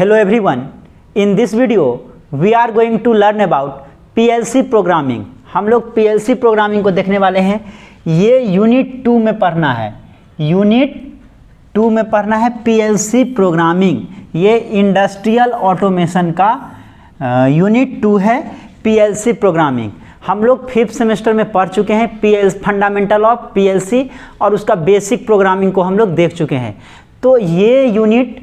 Hello everyone, in this video we are going to learn about PLC programming. हम लोग PLC programming को देखने वाले हैं। ये यूनिट 2 में पढ़ना है, यूनिट 2 में पढ़ना है PLC प्रोग्रामिंग। ये इंडस्ट्रियल ऑटोमेशन का यूनिट 2 है PLC प्रोग्रामिंग। हम लोग 5th सेमेस्टर में पढ़ चुके हैं फंडामेंटल ऑफ PLC और उसका बेसिक प्रोग्रामिंग को हम लोग देख चुके हैं। तो ये यूनिट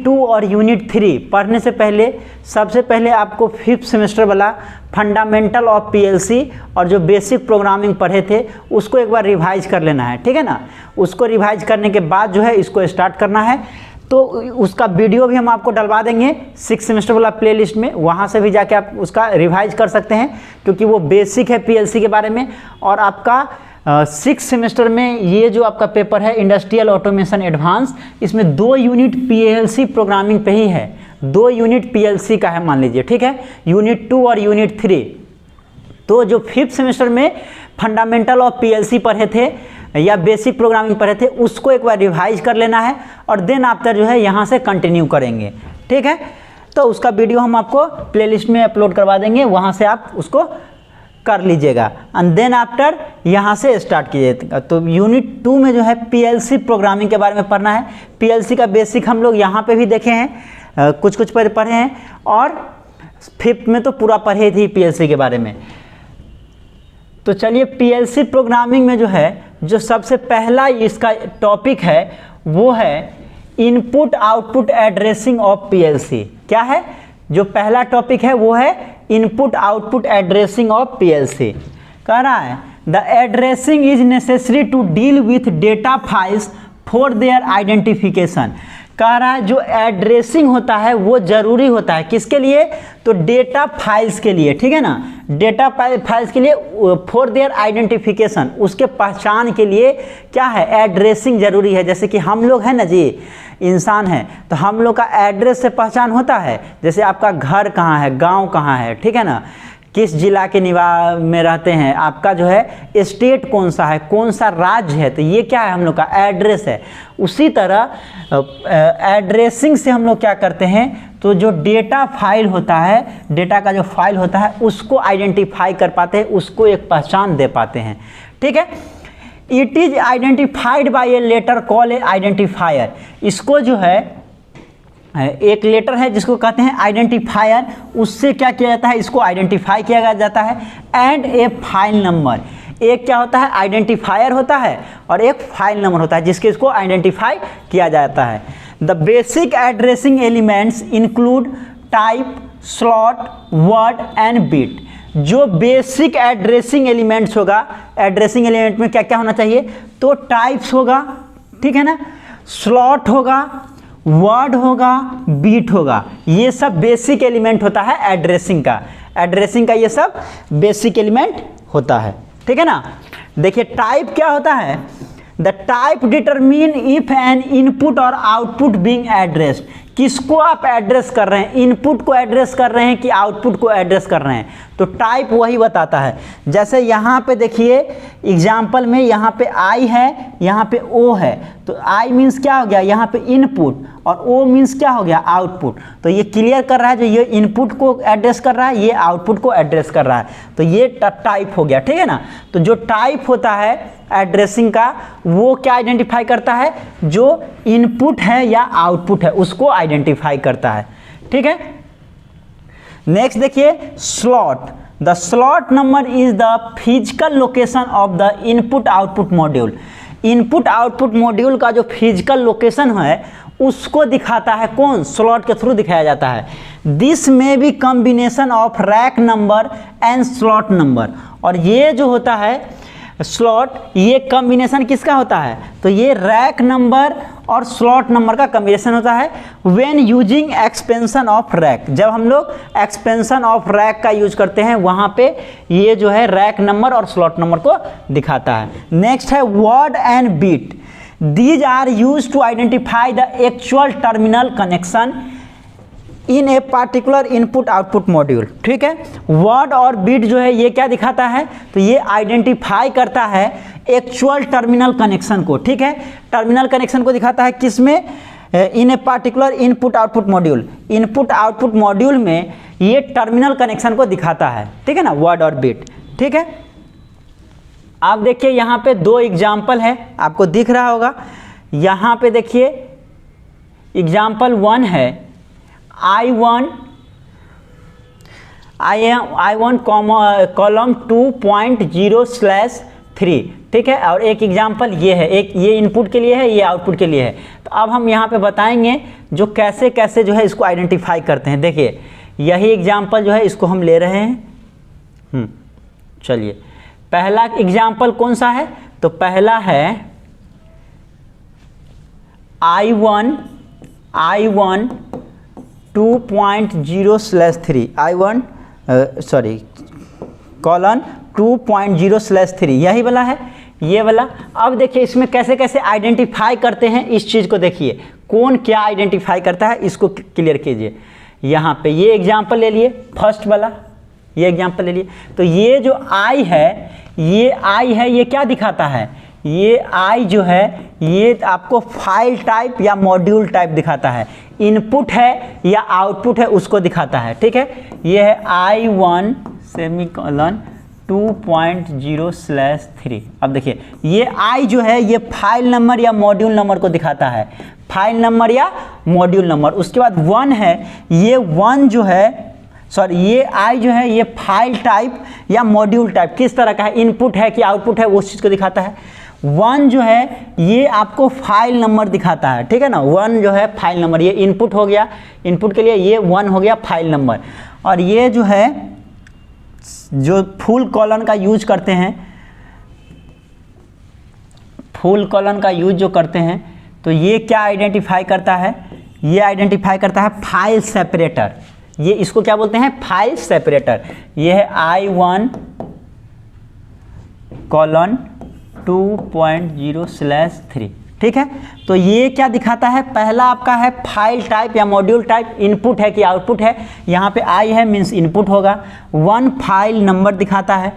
2 और यूनिट 3 पढ़ने से पहले सबसे पहले आपको 5th सेमेस्टर वाला फंडामेंटल ऑफ PLC और जो बेसिक प्रोग्रामिंग पढ़े थे उसको एक बार रिवाइज कर लेना है, ठीक है ना। उसको रिवाइज करने के बाद जो है इसको स्टार्ट करना है। तो उसका वीडियो भी हम आपको डलवा देंगे 6th सेमेस्टर वाला प्लेलिस्ट में, वहाँ से भी जाके आप उसका रिवाइज कर सकते हैं क्योंकि वो बेसिक है PLC के बारे में। और आपका 6th सेमेस्टर में ये जो आपका पेपर है इंडस्ट्रियल ऑटोमेशन एडवांस, इसमें 2 यूनिट PLC प्रोग्रामिंग पे ही है, 2 यूनिट PLC का है मान लीजिए, ठीक है, यूनिट 2 और यूनिट 3। तो जो 5th सेमेस्टर में फंडामेंटल ऑफ PLC पढ़े थे या बेसिक प्रोग्रामिंग पढ़े थे उसको एक बार रिवाइज कर लेना है और देन आफ्टर जो है यहाँ से कंटिन्यू करेंगे, ठीक है। तो उसका वीडियो हम आपको प्लेलिस्ट में अपलोड करवा देंगे, वहाँ से आप उसको कर लीजिएगा एंड देन आफ्टर यहाँ से स्टार्ट कीजिएगा। तो यूनिट 2 में जो है PLC प्रोग्रामिंग के बारे में पढ़ना है। PLC का बेसिक हम लोग यहाँ पे भी देखे हैं, कुछ पढ़े हैं और 5th में तो पूरा पढ़े थे PLC के बारे में। तो चलिए PLC प्रोग्रामिंग में जो है जो सबसे पहला इसका टॉपिक है वो है input output addressing of PLC। क्या है जो पहला टॉपिक है वो है input output addressing of PLC। कह रहा है the addressing is necessary to deal with data files for their identification. कह रहा है जो एड्रेसिंग होता है वो ज़रूरी होता है किसके लिए, तो डेटा फाइल्स के लिए, ठीक है ना, डेटा फाइल्स के लिए फॉर देयर आइडेंटिफिकेशन, उसके पहचान के लिए क्या है, एड्रेसिंग ज़रूरी है। जैसे कि हम लोग हैं ना जी, इंसान है तो हम लोग का एड्रेस से पहचान होता है। जैसे आपका घर कहाँ है, गांव कहाँ है, ठीक है ना, किस जिला के में रहते हैं, आपका जो है स्टेट कौन सा है, कौन सा राज्य है, तो ये क्या है हम लोग का एड्रेस है। उसी तरह एड्रेसिंग से हम लोग क्या करते हैं, तो जो डेटा फाइल होता है, डेटा का जो फाइल होता है उसको आइडेंटिफाई कर पाते हैं, उसको एक पहचान दे पाते हैं, ठीक है। It is identified by a letter call a identifier. इसको जो है एक लेटर है जिसको कहते हैं आइडेंटिफायर, उससे क्या किया जाता है, इसको आइडेंटिफाई किया जाता है। एंड ए फाइल नंबर, एक क्या होता है आइडेंटिफायर होता है और एक फाइल नंबर होता है जिसके इसको आइडेंटिफाई किया जाता है। The basic addressing elements include type, slot, word and bit. जो बेसिक एड्रेसिंग एलिमेंट्स होगा, एड्रेसिंग एलिमेंट में क्या क्या होना चाहिए, तो टाइप्स होगा, ठीक है ना, स्लॉट होगा, वर्ड होगा, बीट होगा, ये सब बेसिक एलिमेंट होता है एड्रेसिंग का। एड्रेसिंग का ये सब बेसिक एलिमेंट होता है, ठीक है ना। देखिए टाइप क्या होता है, the type determine if N input और आउटपुट बीइंग एड्रेस्ड। किसको आप एड्रेस कर रहे हैं, इनपुट को एड्रेस कर रहे हैं कि आउटपुट को एड्रेस कर रहे हैं, तो टाइप वही बताता है। जैसे यहाँ पे देखिए एग्जाम्पल में यहाँ पे I है, यहाँ पे O है, तो I मीन्स क्या हो गया, यहाँ पे इनपुट, और O मीन्स क्या हो गया, आउटपुट। तो ये क्लियर कर रहा है जो ये इनपुट को एड्रेस कर रहा है, ये आउटपुट को एड्रेस कर रहा है, तो ये टाइप हो गया, ठीक है ना। तो जो टाइप होता है एड्रेसिंग का वो क्या आइडेंटिफाई करता है, जो इनपुट है या आउटपुट है उसको आइडेंटिफाई करता है, ठीक है। नेक्स्ट देखिए slot. The slot number is the physical location of the input output module. Input output module का जो फिजिकल लोकेशन है उसको दिखाता है कौन, स्लॉट के थ्रू दिखाया जाता है। दिस में be combination of rack number and slot number. और ये जो होता है स्लॉट, ये कॉम्बिनेशन किसका होता है, तो ये रैक नंबर और स्लॉट नंबर का कॉम्बिनेशन होता है। When using expansion of rack, जब हम लोग एक्सपेंशन ऑफ रैक का यूज करते हैं वहाँ पे ये जो है रैक नंबर और स्लॉट नंबर को दिखाता है। नेक्स्ट है word and bit. These are use to identify the actual terminal connection in a particular input output module, ठीक है। वर्ड और बीट जो है ये क्या दिखाता है, तो ये आइडेंटिफाई करता है एक्चुअल टर्मिनल कनेक्शन को, ठीक है। टर्मिनल कनेक्शन को दिखाता है किस में, in a particular input output module. Input output module में ये टर्मिनल कनेक्शन को दिखाता है, ठीक है ना, वर्ड और बिट, ठीक है। आप देखिए यहाँ पे दो एग्जाम्पल है, आपको दिख रहा होगा। यहाँ पे देखिए एग्जाम्पल 1 है I1 कॉलम 2.0/3, ठीक है। और एक एग्जाम्पल ये है, एक ये इनपुट के लिए है, ये आउटपुट के लिए है। तो अब हम यहाँ पे बताएंगे जो कैसे कैसे जो है इसको आइडेंटिफाई करते हैं। देखिए यही एग्जाम्पल जो है इसको हम ले रहे हैं। चलिए पहला एग्जाम्पल कौन सा है, तो पहला है I1 2.0/3 कॉलन 2.0/3 यही वाला है, ये वाला। अब देखिए इसमें कैसे कैसे आइडेंटिफाई करते हैं इस चीज़ को, देखिए कौन क्या आइडेंटिफाई करता है इसको क्लियर कीजिए। यहाँ पे ये एग्जाम्पल ले लिए, फर्स्ट वाला ये एग्जाम्पल ले लिए। तो ये जो I है, ये क्या दिखाता है, ये I जो है ये आपको फाइल टाइप या मॉड्यूल टाइप दिखाता है, इनपुट है या आउटपुट है उसको दिखाता है, ठीक है। ये है I1 सेमीकोलन 2.0/3। अब देखिए ये I जो है ये फाइल नंबर या मॉड्यूल नंबर को दिखाता है, फाइल नंबर या मॉड्यूल नंबर। उसके बाद 1 है, ये 1 जो है ये I जो है ये फाइल टाइप या मॉड्यूल टाइप किस तरह का है, इनपुट है कि आउटपुट है उस चीज़ को दिखाता है। 1 जो है ये आपको फाइल नंबर दिखाता है, ठीक है ना। 1 जो है फाइल नंबर, ये इनपुट हो गया, इनपुट के लिए ये 1 हो गया फाइल नंबर। और ये जो है जो फुल कॉलन का यूज करते हैं, फुल कॉलन का यूज जो करते हैं, तो ये क्या आइडेंटिफाई करता है, ये आइडेंटिफाई करता है फाइल सेपरेटर। ये इसको क्या बोलते हैं, फाइल सेपरेटर। ये है I1 कॉलन 2.0/3, ठीक है। तो ये क्या दिखाता है, पहला आपका है फाइल टाइप या मॉड्यूल टाइप, इनपुट है कि आउटपुट है। यहाँ पे I है मीन्स इनपुट होगा। 1 फाइल नंबर दिखाता है।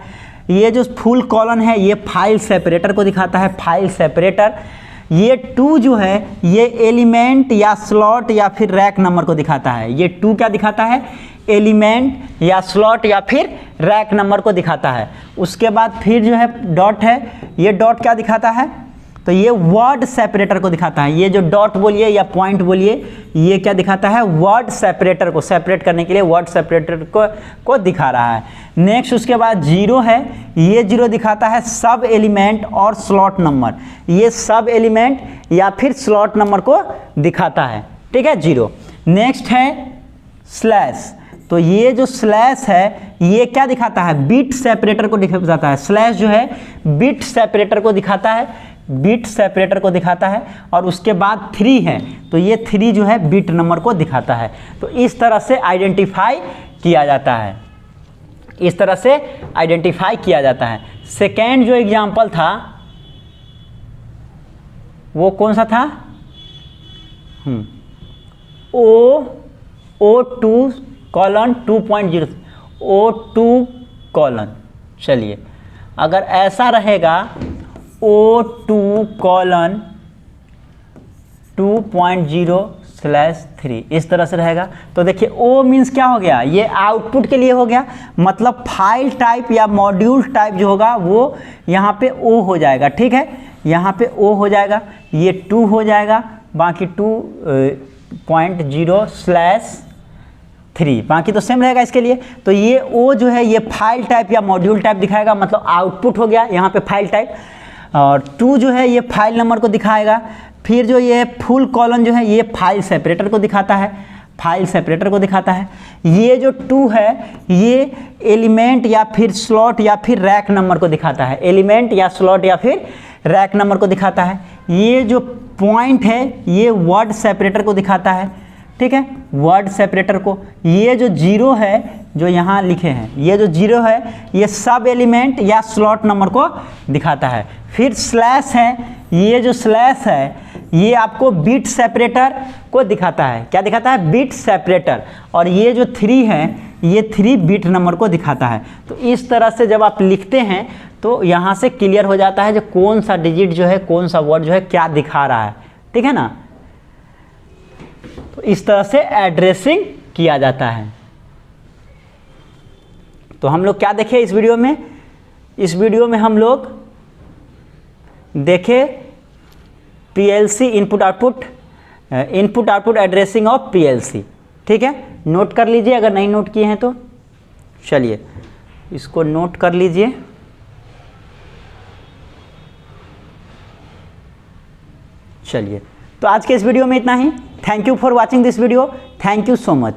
ये जो फुल कॉलन है ये फाइल सेपरेटर को दिखाता है, फाइल सेपरेटर। ये 2 जो है ये एलिमेंट या स्लॉट या फिर रैक नंबर को दिखाता है। ये 2 क्या दिखाता है, एलिमेंट या स्लॉट या फिर रैक नंबर को दिखाता है। उसके बाद फिर जो है डॉट है, ये डॉट क्या दिखाता है, तो ये वर्ड सेपरेटर को दिखाता है। ये जो डॉट बोलिए या पॉइंट बोलिए, ये क्या दिखाता है, वर्ड सेपरेटर को, सेपरेट करने के लिए वर्ड सेपरेटर को दिखा रहा है। नेक्स्ट उसके बाद 0 है, ये 0 दिखाता है सब एलिमेंट और स्लॉट नंबर। ये सब एलिमेंट या फिर स्लॉट नंबर को दिखाता है, ठीक है, 0। नेक्स्ट है स्लैश, तो ये जो स्लैश है ये क्या दिखाता है, बिट सेपरेटर को दिखाता है। स्लैश जो है बिट सेपरेटर को दिखाता है, बिट सेपरेटर को दिखाता है। और उसके बाद 3 है, तो ये 3 जो है बिट नंबर को दिखाता है। तो इस तरह से आइडेंटिफाई किया जाता है, इस तरह से आइडेंटिफाई किया जाता है। सेकेंड जो एग्जाम्पल था वो कौन सा था, O2 कॉलन 2.0 O2 कॉलन। चलिए अगर ऐसा रहेगा O2 कॉलन 2.0/3 इस तरह से रहेगा, तो देखिए O मीन्स क्या हो गया, ये आउटपुट के लिए हो गया, मतलब फाइल टाइप या मॉड्यूल टाइप जो होगा वो यहाँ पे O हो जाएगा, ठीक है। यहाँ पे O हो जाएगा, ये 2 हो जाएगा, बाकी 2.0/3 बाकी तो सेम रहेगा इसके लिए। तो ये O जो है ये फाइल टाइप या मॉड्यूल टाइप दिखाएगा, मतलब आउटपुट हो गया यहाँ पे फाइल टाइप। और 2 जो है ये फाइल नंबर को दिखाएगा। फिर जो ये फुल कॉलन जो है ये फाइल सेपरेटर को दिखाता है, फाइल सेपरेटर को दिखाता है। ये जो 2 है ये एलिमेंट या फिर स्लॉट या फिर रैक नंबर को दिखाता है, एलिमेंट या स्लॉट या फिर रैक नंबर को दिखाता है। ये जो पॉइंट है ये वर्ड सेपरेटर को दिखाता है, ठीक है, वर्ड सेपरेटर को। ये जो 0 है जो यहाँ लिखे हैं, ये जो 0 है ये सब एलिमेंट या स्लॉट नंबर को दिखाता है। फिर स्लैश है, ये जो स्लैश है ये आपको बिट सेपरेटर को दिखाता है, क्या दिखाता है, बिट सेपरेटर। और ये जो 3 है ये 3 बिट नंबर को दिखाता है। तो इस तरह से जब आप लिखते हैं तो यहाँ से क्लियर हो जाता है जो कौन सा डिजिट जो है, कौन सा वर्ड जो है क्या दिखा रहा है, ठीक है ना। तो इस तरह से एड्रेसिंग किया जाता है। तो हम लोग क्या देखे इस वीडियो में? इस वीडियो में हम लोग देखे PLC input output addressing of PLC. ठीक है, नोट कर लीजिए अगर नहीं नोट किए हैं तो। चलिए इसको नोट कर लीजिए। चलिए तो आज के इस वीडियो में इतना ही। Thank you for watching this video. Thank you so much.